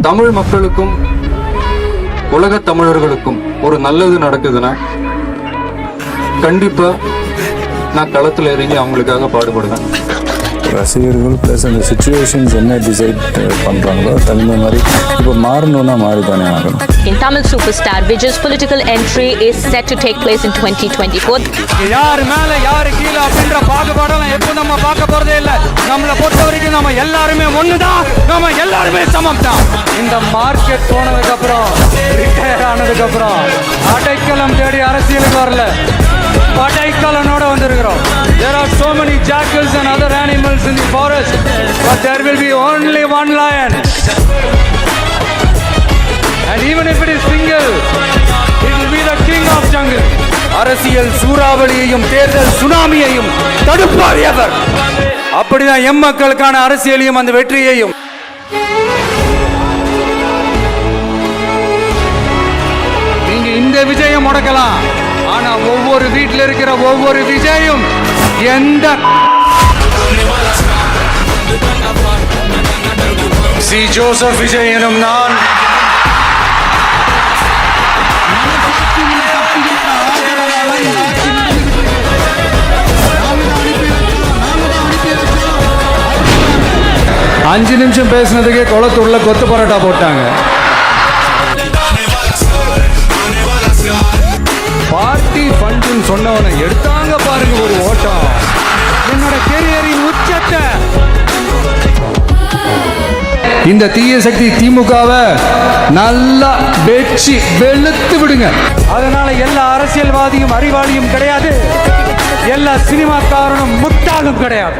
தமிழ் மக்களுக்கும் உலக தமிழர்களுக்கும் ஒரு நல்லது நடக்குதுன்னா கண்டிப்பா நான் களத்துல இறங்கி அவங்களுக்காக பாடுபடுவேன். ரசிகர்கள் ப்ளஸ் அந்த சுச்சுவேஷன்ஸ் என்ன டிசைட் பண்ணுறாங்களோ தகுந்த மாதிரி இப்போ மாறணும்னா மாறிதானே ஆகணும். In Tamil superstar Vijay's political entry is set to take place in 2024. யார் மேல யாரு கீழே அப்படின்ற பாகுபாடெல்லாம் எப்போ நம்ம பார்க்க போறதே இல்லை. நம்மளை பொறுத்த வரைக்கும் நம்ம எல்லாருமே ஒண்ணுதான், நம்ம எல்லாருமே சமம் தான். இந்த மார்க்கெட் போனதுக்கு அப்புறம் ரிட்டையர் ஆனதுக்கு அப்புறம் அடைக்கலம் தேடி அரசியலுக்கு வரல, படைக்கலனோட வந்திருக்கிறோம். There are so many jackals and other animals in the forest, but there will be only one lion. And even if it is single, it will be the king of jungle. அரசியல் சூறாவளியையும் தேர்தல் சுனாமியையும் தடுப்பார் எவர். அப்படிதான் M மக்களுக்கான அரசியலையும் அந்த வெற்றியையும். நீங்க இந்த விஜயம் முடக்கலாம், ஆனா ஒவ்வொரு வீட்டில் இருக்கிற ஒவ்வொரு விஜயும் எந்த சி ஜோசப் விஜய் எனும் நான் அஞ்சு நிமிஷம் பேசினதுக்கே குளத்தூர்ல கொத்து பரோட்டா போட்டாங்க. பார்ட்டி ஃபண்டுன்னு சொன்னவனை எடுத்தாங்க பாருங்க ஒரு ஓட்டம். என்னோட கெரியரின் உச்சத்தை இந்த தீய சக்தி திமுகவை நல்லா வெச்சி வெளுத்து விடுங்க. அதனால எல்லா அரசியல்வாதியும் அறிவாளியும் கிடையாது, எல்லா சினிமாக்காரனும் முட்டாளும் கிடையாது.